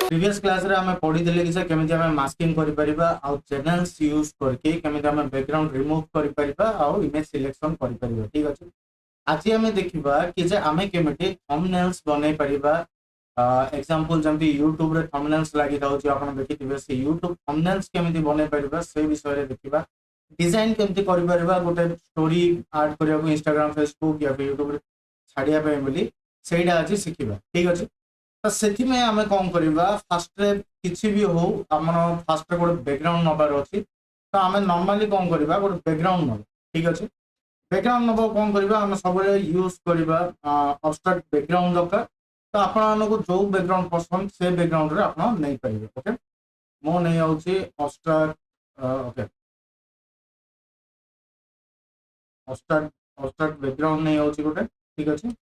Previous class रे हमें पढ़ी देले कि केमिति हमें मास्किंग करि परिबा आ चैनल्स यूज करके केमिति हमें बैकग्राउंड रिमूव करि परिबा आ इमेज सिलेक्शन करि परिबा। ठीक अछि, आज हमें देखिबा कि जे हमें केमिति थंबनेल्स बनै परिबा। एग्जांपल जंती YouTube रे थंबनेल्स लागि थाउची आपण देखिथिबे से YouTube थंबनेल्स केमिति बनै परिबा से विषय रे देखिबा। डिजाइन केमिति करि परिबा गोटे स्टोरी ऐड करिया को Instagram Facebook या YouTube रे छाडिया पे बोली सेइडा अछि सिखिबा। ठीक अछि, तो सेथि में आमे कोन करबा फास्ट रे किछि भी हो हमर फास्ट रे गोटे बैकग्राउंड नबार अछि। तो आमे नॉर्मली कोन करबा गोटे बैकग्राउंड नबा। ठीक अछि, बैकग्राउंड नबा कोन करबा आमे सबले यूज करबा अब्स्ट्रैक्ट बैकग्राउंड दरकार। तो आपण मानको जो बैकग्राउंड पसंद से बैकग्राउंड रे आपण नै परिबे। ओके, मो नै आउची अब्स्ट्रैक्ट। ओके, अब्स्ट्रैक्ट बैकग्राउंड नै आउची गोटे। ठीक अछि,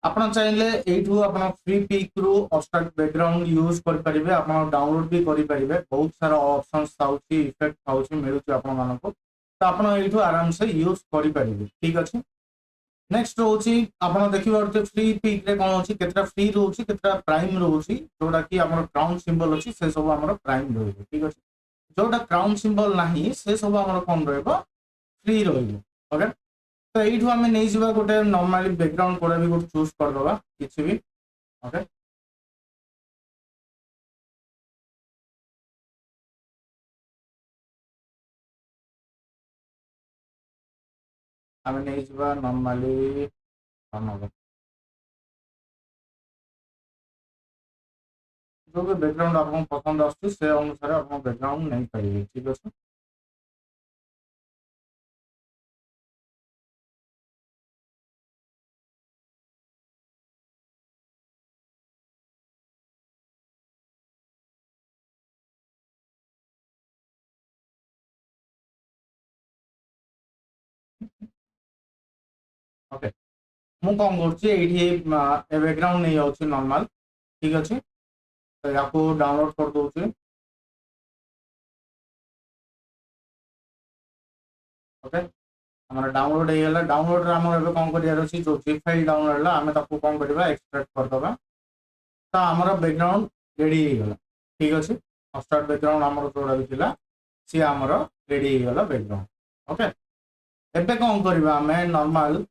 आपण चाहिले एठू आपण फ्री पिक रू अब्स्ट्रैक्ट बैकग्राउंड यूज कर परिबे। आपण डाउनलोड भी करि परिबे, बहुत सारा ऑप्शंस थाउची, इफेक्ट थाउची मिलुची आपण मानको। तो आपण एठू आराम से यूज करि परिबे। ठीक अछि, नेक्स्ट होची आपण देखिबा फ्री पिक रे कोन होची केतरा फ्री रहउची केतरा प्राइम रहउची। जोडा कि हमर क्राउन सिंबल अछि से सब हमर प्राइम रहइबो। ठीक अछि, जोडा क्राउन सिंबल नाही से सब हमर कोन रहइबो फ्री रहइबो। ओके, तो एठू हमें नै जिबा गोटे नॉर्मली बैकग्राउंड कोडा भी गोटे चूज कर दबा किछि भी। ओके, हमें नै जिबा नॉर्मली बनबा जो भी बैकग्राउंड आपको पसंद आछी से अनुसार आप बैकग्राउंड नहीं पाइबे। ठीक अछि, ओके मु कौन करछि एठी ए बैकग्राउंड नहीं आउछि नॉर्मल। ठीक अछि, तो याको डाउनलोड कर दोछि। ओके, हमारा डाउनलोड हो गला। डाउनलोड रे हमर एबे कोन करियार अछि जो zip फाइल डाउनलोड ला हमें ताको कोन करबा एक्सट्रैक्ट कर दबा। तो हमारा बैकग्राउंड रेडी हो गला। ठीक अछि, स्टार्ट बैकग्राउंड हमर जोड़ा भी थिला सी हमर रेडी हो गला बैकग्राउंड। ओके, एबे कोन करबा हमें नॉर्मल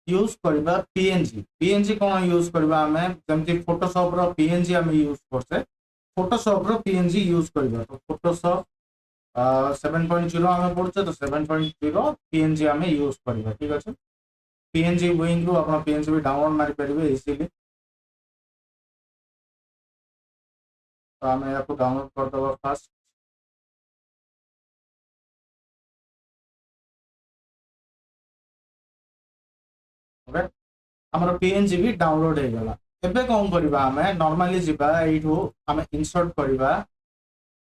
यूज करबा पीएनजी। पीएनजी कोन यूज करबा हमें जेमति फोटोशॉप रो पीएनजी हम यूज करसे फोटोशॉप रो पीएनजी यूज करबा। तो फोटोशॉप 7.0 हमें पड़छे, तो 7.0 पीएनजी हमें यूज करबा। ठीक अछि, पीएनजी विंग रो आपण पीएनजी भी डाउनलोड मारि परिबे इजीली। तो हमें याको डाउनलोड कर दबा फास्ट। ओके, हमर पीएनजी भी डाउनलोड हो गला। एबे कोन करबा हमें नॉर्मली जिबा एठो हमें इंसर्ट करबा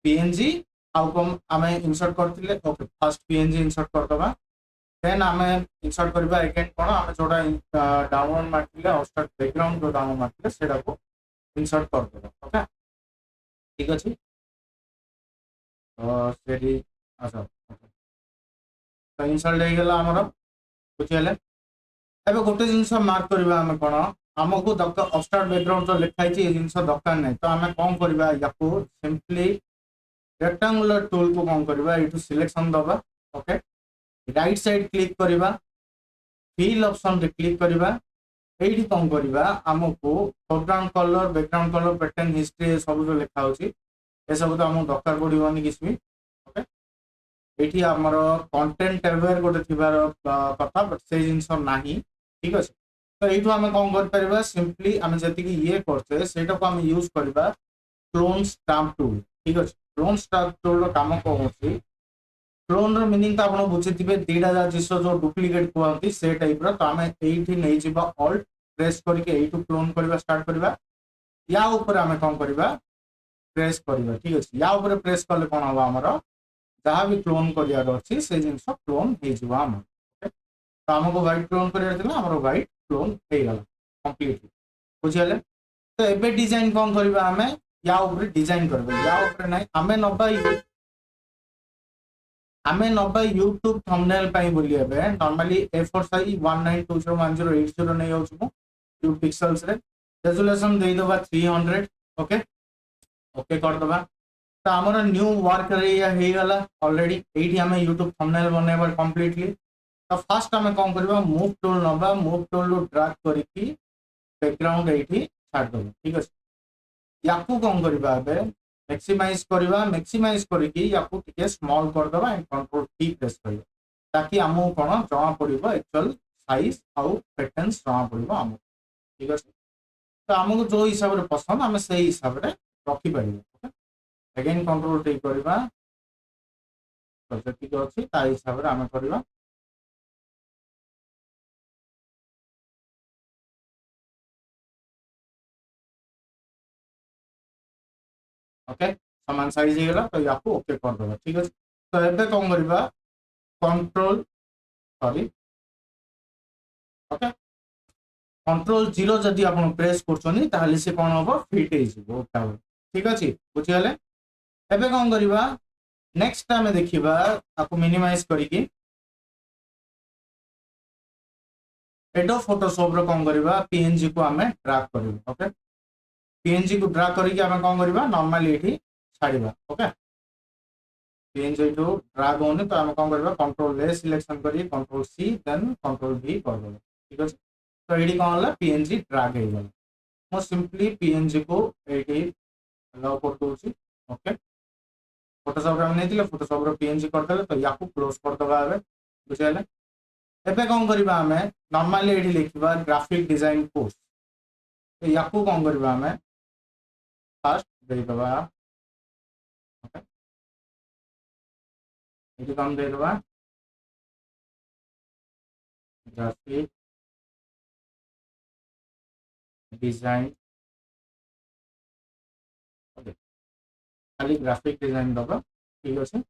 पीएनजी आउ कम हमें इंसर्ट करथिले। ओके, फर्स्ट पीएनजी इंसर्ट कर दबा, देन हमें इंसर्ट करबा अगेन कोन हमें जोडा डाउनलोड मारथिले अब्स्ट्रैक्ट बैकग्राउंड जो डाउनलोड मारथिले सेटा को इंसर्ट कर दबा। ओके, ठीक अछि, तो सेडी अच्छा तो इंसर्ट हो गला हमर। बुझियले, एबे गोटे जिंस मार्क करबा हमें कोन हमको दरकार अब्स्ट्रैक्ट बैकग्राउंड जो लिखा है जिन दरकार नहीं। तो आम कौन करवा याको सिंपली रेक्टांगुलर टूल को कौन करवा ये सिलेक्शन दबा। ओके, राइट साइड क्लिक करवा, फिल ऑप्शन रे क्लिक करवा। एठी कौन करवा हमको foreground colour background colour pattern history सब जो लिखा होची ए सब तो हमको दरकार पड़िबनी किछ भी। ओके, एठी हमर कंटेंट एवेयर गोटे थिबार कथा बट से जिंस नाही। ठीक अछि, तो ये आम कौन कर सिंपली आम जी ये करते से आम यूज करवा क्लोन स्टाम्प टूल। ठीक अच्छे, क्लोन स्टाम्प टूल कम कौन होची क्लोन मीनिंग तो आप बुझे दीटा जिस जो डुप्लीकेट कहते से टाइप तो आम ये नहीं जावा ऑल्ट प्रेस करके क्लोन करवा स्टार्ट करवा। या ऊपर आम कौन करवा प्रेस करवा। ठीक अच्छे, या ऊपर प्रेस कले कौन हम आमर जहाँ भी क्लोन करार अच्छी से जिन क्लोन हो। तो आमको व्हाइट क्लोन कर व्हाइट क्लोन हो गला कंप्लीटली। बुझिगले, तो एबे डिजाइन कौन करबा हमें या ऊपर डिजाइन करबा या ऊपर नहीं आमे नबा यूट्यूब थंबनेल पाई बोली एबे नॉर्मली A4 साइज 19201080 नहीं होछु यूट्यूब पिक्सेल्स रे। रेजोल्यूशन दे दबा 300 ओके ओके कर दबा तो हमर न्यू वर्क एरिया हे गला ऑलरेडी एठी हमें YouTube थंबनेल बनेबा कंप्लीटली तो फर्स्ट हमें कौन करबा मूव टूल नबा मूव टूल रो ड्रैग करिकी बैकग्राउंड एठी छाड़ दबा ठीक अछि याकू कौन करबा बे मैक्सिमाइज करिकी याकू टिके स्मॉल कर दबा एंड कंट्रोल टी प्रेस करबा ताकि हमहु कोन जमा पड़िबो एक्चुअल साइज आउ पैटर्न्स जमा पड़िबो हम ठीक अछि तो हमको जो हिसाब रे पसंद हम से हिसाब रे रखि परिबो ओके अगेन कंट्रोल टी करबा तो जति जो अछि ता हिसाब रे हम करबा ओके समान साइज हे गला तो याकू ओके कर दबा ठीक अछि तो एबे कोन करबा कंट्रोल सॉरी ओके कंट्रोल 0 जदि आपण प्रेस करछनी ताहले से कोन होबो फिट हे जिवो ठीक अछि बुझियाले एबे कोन करबा नेक्स्ट टाइम देखिबा आपको मिनिमाइज करिकी एडो फोटोशॉप रो कोन करबा पीएनजी को हमें ड्रैग करबा ओके पीएनजी को ड्रैग करिकी हमें कोन करबा नॉर्मली एठी छाड़ीबा ओके पीएनजी तो ड्रैग होने तो हम कोन करबा कंट्रोल ए सिलेक्शन करी control C then control V कर देबा ठीक अछि तो एडी कोन होला पीएनजी ड्रैग हे गला मो सिंपली पीएनजी को एडी अलाउ कर दोछि ओके फोटोशॉप रे नै दिले फोटोशॉप रो पीएनजी कर देले तो याकू क्लोज कर दबा एबे बुझाइले एबे कोन करबा हमें नॉर्मली एडी लिखबा ग्राफिक डिजाइन कोर्स तो याकू कोन करबा हमें फर्स्ट दे दबा ओके एडी काम दे दबा ग्राफिक डिजाइन ओके खाली ग्राफिक डिजाइन दबा ठीक अछि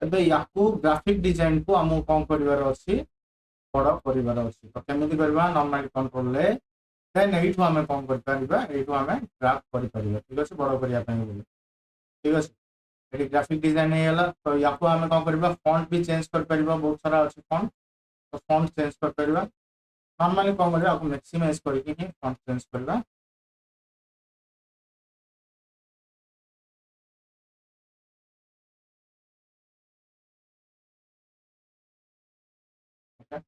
एबे याकू ग्राफिक डिजाइन को हम कोन करबार अछि बड़ करबार अछि तो केमिति करबा नॉर्मली कंट्रोल ले देन एठू हमें कोन कर परबा एठू हमें ड्रैग कर परबा ठीक अछि बड़ करिया पय बोली ठीक अछि एटी ग्राफिक डिजाइन हे गला तो याकू हमें कोन करबा फॉन्ट भी चेंज कर परबा बहुत सारा अछि फॉन्ट तो फॉन्ट चेंज कर परबा नॉर्मली कोन करबा आपको मैक्सिमाइज करके ही फॉन्ट चेंज करबा ओके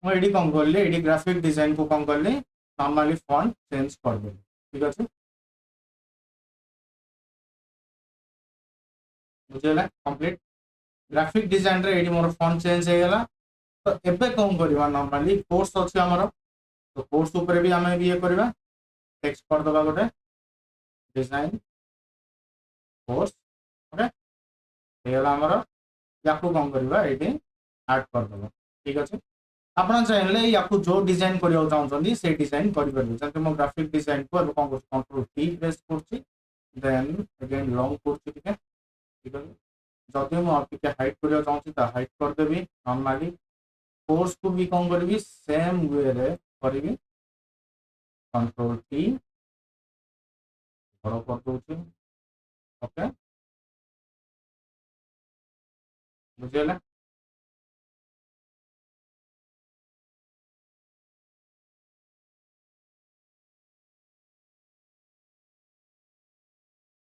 मैं एडी कोन करली एडी ग्राफिक डिजाइन को कोन करली नॉर्मली फॉन्ट चेंज कर देली ठीक अछि बुझेला कंप्लीट ग्राफिक डिजाइन रे एडी मोर फॉन्ट चेंज हे गला तो एबे कोन करबा नॉर्मली कोर्स अछि हमर तो कोर्स ऊपर भी हमें भी ये करबा टेक्स्ट कर दबा गोटे डिजाइन कोर्स ओके हे गला हमर याकू कोन करबा एडी ऐड कर दबा ठीक अछि आपण चाहले याकू जो डिजाइन करियो चाहछंदी से डिजाइन करि परबे जते मो ग्राफिक डिजाइन को अब कोन कर कंट्रोल टी प्रेस करछि देन अगेन लॉन्ग करछि ठीक है ठीक है जते मो आपके हाइट करियो चाहछि त हाइट कर देबी नॉर्मली कोर्स को भी कोन करबी सेम वे रे करबी कंट्रोल टी बड़ कर दोछि ओके बुझियला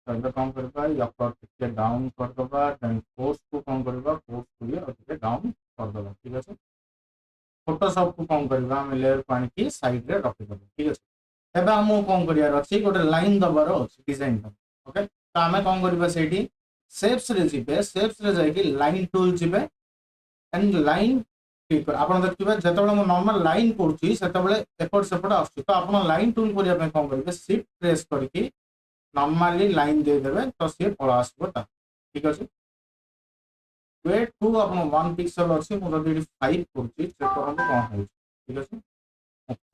तो कौन करबा या पर टिके डाउन कर दबा देन फोर्स को कौन करबा फोर्स को भी और टिके डाउन कर दबा ठीक है फोटोशॉप को कौन करबा हम लेयर पानी की साइड रे रख दबा ठीक है एबे हम कौन करियार अछि गोटे लाइन दबार अछि डिजाइन ओके तो हमें कौन करबा सेठी शेप्स रे जिबे शेप्स रे जाई कि लाइन टूल जिबे एंड लाइन क्लिक कर आपण देखिबे जतबेले मो नॉर्मल लाइन पड़ुची सेतबेले एपट सेपट आछी तो आपण लाइन टूल करिया पे कौन करबे शिफ्ट प्रेस करके नॉर्मली लाइन दे देबे तो से पळा आसबो ता ठीक अछि वेट टू आपण 1 पिक्सल अछि मो जदी 5 करछि चेक करबो कोन होय ठीक अछि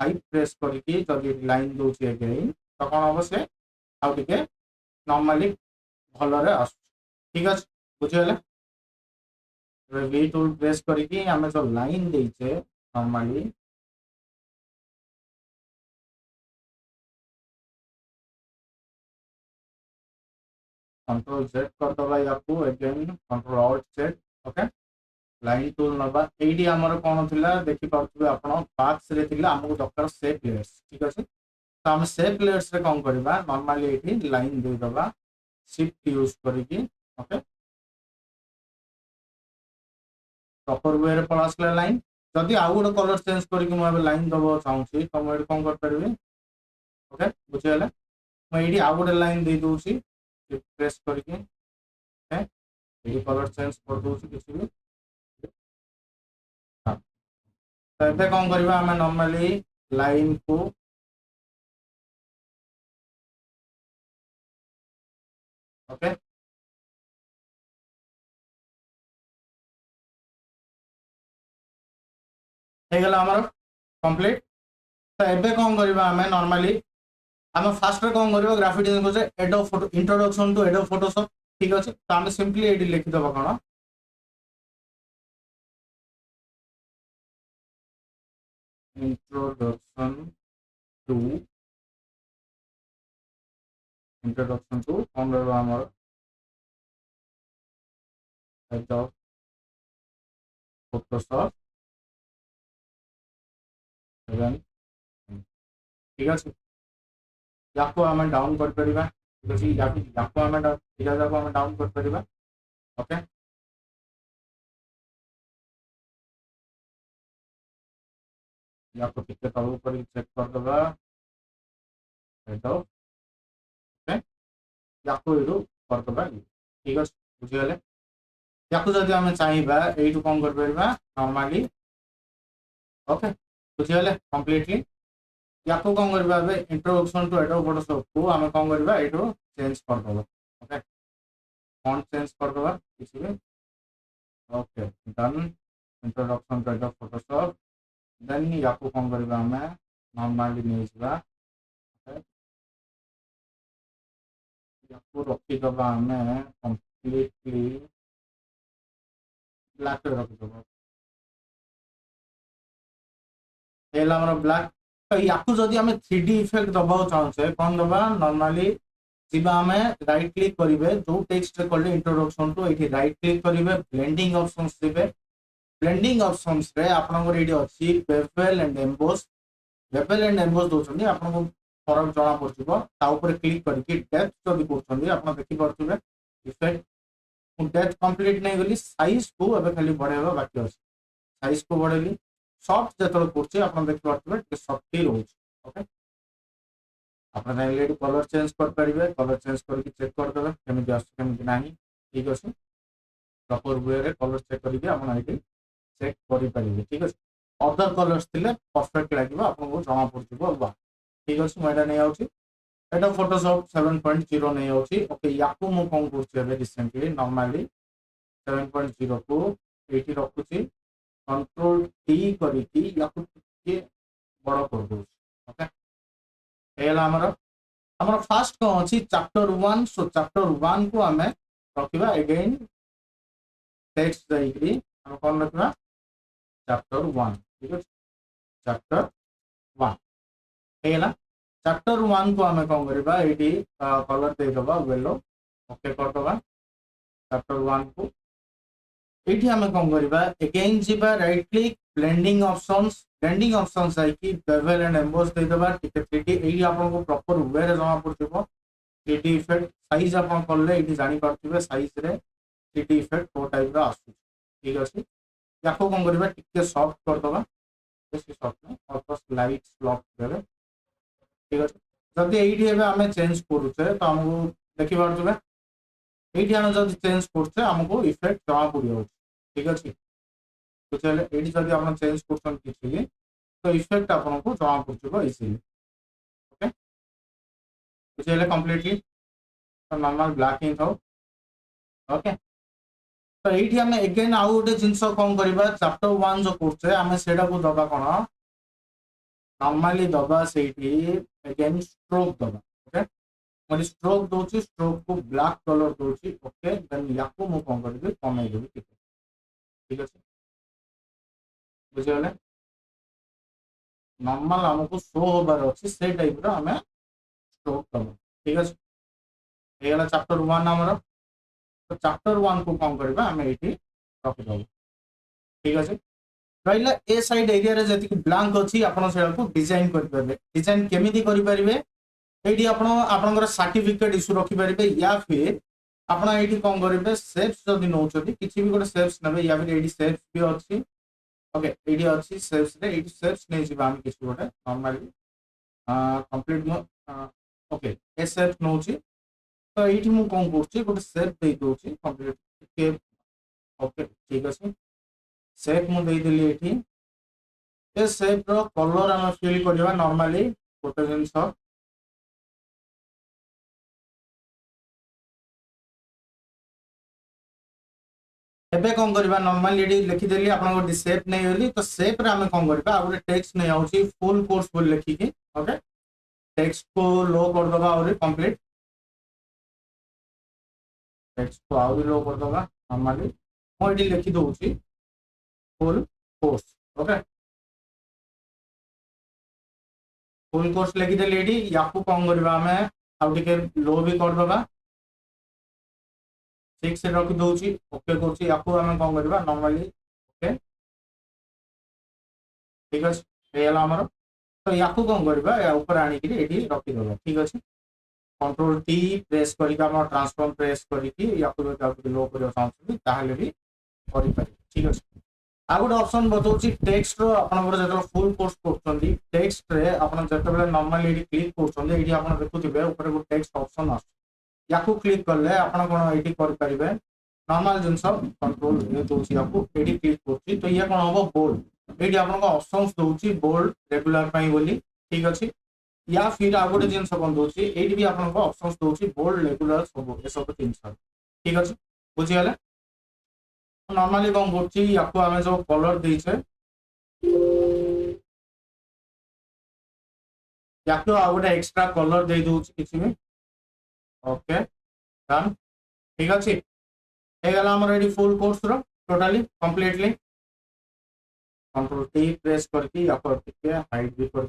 5 प्रेस करके जदी लाइन दोछि अगेन तो कोन होबो से आउ टिके नॉर्मली भलो रे आस ठीक अछि बुझियले वी टूल प्रेस करके हमें जो लाइन देछे नॉर्मली कंट्रोल Z कर दबा याकू again control alt Z okay line tool नबा एडी हमर कोन थिला देखि पाउथबे आपण बॉक्स रे थिला हमहु दरकार शेप लेयर्स ठीक अछि तो हम शेप लेयर्स रे कोन करबा नॉर्मली एठी लाइन दे दबा शिफ्ट यूज करिकि ओके प्रॉपर वे रे पळासला लाइन जदि आउ गोटे कलर चेंज करिकि म अब लाइन दबो चाहूची तो म एठी कोन कर परबे ओके बुझि गेले म एठी आउ गोटे लाइन दे दोची प्रेस करिकि ओके एठी कलर चेंज कर दोची किछि भी हाँ तो एबे कोन करबा हम नॉर्मली लाइन को ओके हे गेला हमर कंप्लीट तो एबे कोन करबा हम नॉर्मली हम फास्ट रे कोन करबा ग्राफिक डिजाइन को से Adobe photo introduction to Adobe Photoshop ठीक अछि तो हम सिंपली एडी लिखि दबा कोन इंट्रोडक्शन टू कोन रहबा हमर एडोब फोटोशॉप 7 ठीक अछि याको हम डाउन कर परिबा ठीक अछि याको हम इला जाको हम डाउन कर परिबा ओके याको टिके तळु पर चेक कर दबा एडोब ओके याको एडो कर दबा ठीक अछि बुझि गेले याको जदि हम चाहिबा एइटु कोन कर परिबा नॉर्मली ओके बुझि गेले कंप्लीटली याको कोन करबा बे इंट्रोडक्शन टू एडोब फोटोशॉप को हम कोन करबा एइटु चेंज कर दबा ओके फॉन्ट चेंज कर दबा किछि भी okay done introduction to Adobe Photoshop then याको कोन करबा हम नॉर्मली नेजबा ओके याको रखि दबा हम कंप्लीटली ब्लैक रे रखि दबा एला हमर ब्लैक तो याको जदि हम 3D इफेक्ट दबा चाहछे कोन दबा नॉर्मली जिबा हमें राइट क्लिक करिवे जो टेक्स्ट रे करले इंट्रोडक्शन टू एठी राइट क्लिक करिवे ब्लेंडिंग ऑप्शंस दिबे ब्लेंडिंग ऑप्शंस रे आपन को रेडी अछि bevel and emboss bevel and emboss दोछनी आपन को फरक जणा पड़थिबो ता ऊपर क्लिक करके डेप्थ जदि करछनी आपन देखि परथिबे इफेक्ट डेप्थ कंप्लीट नै गली साइज को अब खाली बढ़ाइबा बाकी अछि साइज को बढ़ेली सॉफ्ट जतल करछि आपन देखि परथिबे कि सॉफ्ट ही रहउछ ओके आपन चाहिले कलर चेंज कर परिबे कलर चेंज करके चेक कर देबे केमिति आछ केमिति नाही ठीक अछि प्रॉपर वे रे कलर चेक करके आपन आइडी चेक करि परिबे ठीक अछि अदर कलर्स थिले परफेक्ट लागिबो आपन को जमा पड़थिबो बा ठीक अछि म एटा नै आउछि एटा फोटोशॉप 7.0 नै आउछि ओके याकू मु कोन करछि एबे रिसेंटली नॉर्मली 7.0 को एठी रखुछि कंट्रोल टी करिकि याकू के बड़ कर दोछि ओके एला हमर फास्ट को अछि चैप्टर 1 सो चैप्टर 1 को हमें रखिबा अगेन टेक्स्ट जाइकरी हम कोन रखिबा चैप्टर 1 ठीक है चैप्टर 1 एला चैप्टर 1 को हमें कोन करबा एडी कलर दे दबा येलो ओके कर दबा चैप्टर 1 को एठी हमें कोन करबा अगेन जिबा right click blending options I कि बेवल एंड एम्बोस दे दबा ठीक है 3D एई आपन को प्रॉपर वे रे जमा पड़थिबो 3D इफेक्ट साइज आपन करले एठी जानि परथिबे साइज रे 3D इफेक्ट को टाइप रा आसु ठीक अछि याको कोन करबा टिके सॉफ्ट कर दबा बेसी सॉफ्ट नै ऑलमोस्ट लाइट ब्लॉक देबे ठीक अछि जदि एठी एबे हमें चेंज करूछे तो हमको देखि परथिबे एठी हम जदि चेंज करछे हमको इफेक्ट जमा पड़ियो ठीक अछि तो चले एठी जदि आपण चेंज करछन किछि तो इफेक्ट आपन को जमा पड़छिबो इजिली ओके तो चले कंप्लीटली तो नॉर्मल ब्लैक इन थाउ ओके तो एठी हमें अगेन आउ गोटे जिंस कोन करबा चैप्टर 1 जो करछे हमें सेडा को दबा कोन नॉर्मली दबा सेठी अगेन स्ट्रोक दबा ओके मैं स्ट्रोक दोची स्ट्रोक को ब्लैक कलर दोची ओके देन याको मु कोन करबी कमाई देबी ठीक अछि बुझि गेले नॉर्मल हमको शो होबार अछि से टाइप रो हमें स्ट्रोक दबा ठीक अछि एला चैप्टर 1 हमर तो चैप्टर 1 को कोन करबा हमें एठी रख दबो ठीक अच्छे रहा ए साइड एरिया जी ब्लांक अच्छी आपको डिजाइन करेंगे डिजाइन केमी करेंगे ये आपंकर सर्टिफिकेट इश्यू रखिपारे या फिर आपड़ ये कौन करेंगे सेप्स जदि नौ किसी भी गोटे सेप्स ने या फिर ये सेप्स भी अच्छी ओके ये अच्छी सेप्स सेप्स नहीं जावा किसी गोटे नॉर्मली कंप्लीट ओके ए सेप्स नौ तो ये मुझे कौन कर गोटे सेप दे दूसरी कंप्लीट ओके ठीक अच्छे सेप मुझेदेली ये सेप रो कलर आम फिल करवा नॉर्मली गोटे जिनस एबे कौन करबा नॉर्मल ये लिखिदेली आप सेप नहीं गली तो सेप रे आम कौन करबा गोटे टेक्स्ट नहीं आउची फुल कोर्स बोल लिखिकी ओके टेक्स्ट को लो कर दबा और कंप्लीट टेक्स्ट को आउरी लो कर दबा नॉर्मली मुझे लिखि दउची full course okay full course लिखिदेली ये या कौन करबा आम आउ टिके लो भी कर दबा ठीक से रखी दूसरी ओके करुँच या कौन करवा नॉर्मली ओके ठीक अच्छे आमर तो या कौन करवा या ऊपर आणिक रखीद ठीक अच्छे कंट्रोल टी प्रेस करके ट्रांसफॉर्म प्रेस करके लो कर चाहते भी ठीक अच्छे आ गोटे ऑप्शन बताऊँ टेक्स्ट जो फुल कोर्स कर टेक्स्ट रे जो नॉर्मली क्लिक कर देखुए ऊपर गोटे टेक्स्ट ऑप्शन आस या क्लिक कले आप ये करेंगे नॉर्मल जिनस कंट्रोल दूसरी ये क्लिक कर तो ये कौन हम बोल्ड ये आपको ऑप्शंस दूसरी बोल्ड रेगुलर बोली ठीक अच्छे या फिर आ गोटे जिन कौन दूसरी ये भी आपको ऑप्शंस दूसरी बोल्ड रेगुलर सब ये सब जिन ठीक अच्छे बुझीगले नॉर्मली कौन कर जो कलर देचे या गोटे एक्स्ट्रा कलर दे दूसरी किसी भी ओके डन ठीक अच्छे ये फुल कोर्स रो totally completely control T press करके हाइट भी कर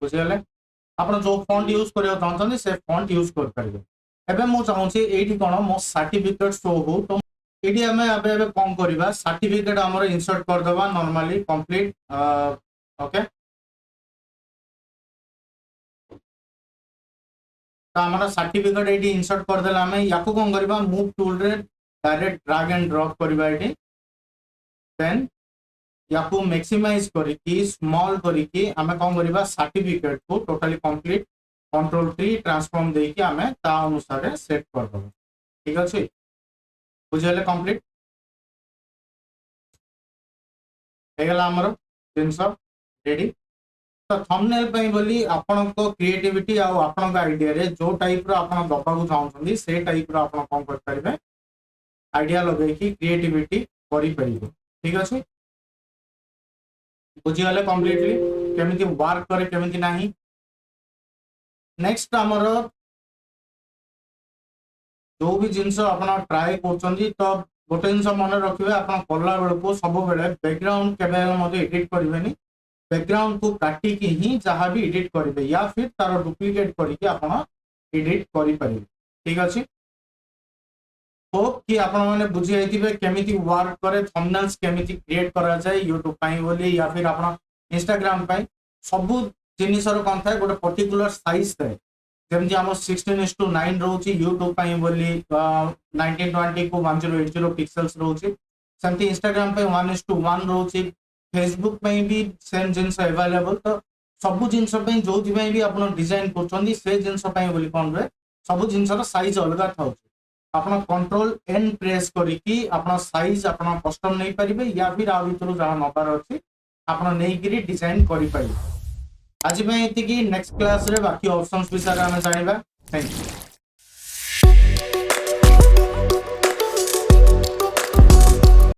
बुझीगले आप जो फॉन्ट यूज करने चाहते से फॉन्ट यूज करेंगे एबे मु चाहूँगी ये कौन मो सर्टिफिकेट शो हो तो ये आम एवं कौन करवा सर्टिफिकेट आम इंसर्ट करदे नॉर्मली कंप्लीट ओके तो आम सर्टिफिकेट ये इंसर्ट करदे आम या कौन करवा मूव टूल रे डायरेक्ट ड्रैग एंड ड्रॉप करवा ये देन या मैक्सिमाइज करके स्मॉल करके आम कौन करवा सर्टिफिकेट को totally complete control T transform देके आम ता अनुसार सेट करदे ठीक अच्छे बुझे कंप्लीट होगला जिनस रेडी तो थंबनेल बोली आपण क्रिएटिविटी आपण आइडिया रे जो टाइप रो आपण दबाकू चाहते से टाइप रो आपण कौन करेंगे आइडिया लगे क्रिएटिविटी करें ठीक अच्छे बुझीगले कंप्लीटली केमिति वर्क करे केमिति नहीं नेक्स्ट आमर जो भी जिनस आप ट्राए कर तो गोटे जिन मन रखिए आप कला बेलू सब बेले बैकग्राउंड के एडिट करेंगे बैकग्राउंड को काटिकी ही जहाँ भी एडिट करेंगे या फिर तार डुप्लिकेट करके आप एडिट करें ठीक अच्छे होप कि आपण मैंने बुझी जाइए केमिति वर्क करे थंबनेल्स केमिति क्रिएट करा जाए यूट्यूब बोली या फिर आप इंस्टाग्राम सब जिनसर कौन था गोटे पर्टिकुलर साइज थाए जमी आम 16:9 रोचे यूट्यूब बोली 1920 को 1080 पिक्सेल्स रोचे सेमती इंस्टाग्राम 1:1 रोचे फेसबुक भी सेम जिनस अवेलेबल तो सब जिनस जो भी आप डिजाइन कर जिनस बोली कौन रहे सब जिनसर साइज अलग था आप कंट्रोल एन प्रेस करके आप साइज आप कस्टम नहीं पारे या फिर आ भर जहाँ नबार अच्छे आप नहीं डिजाइन करें आज ये नेक्स्ट क्लास रे बाकी ऑप्शंस विषय में जाना थैंक यू।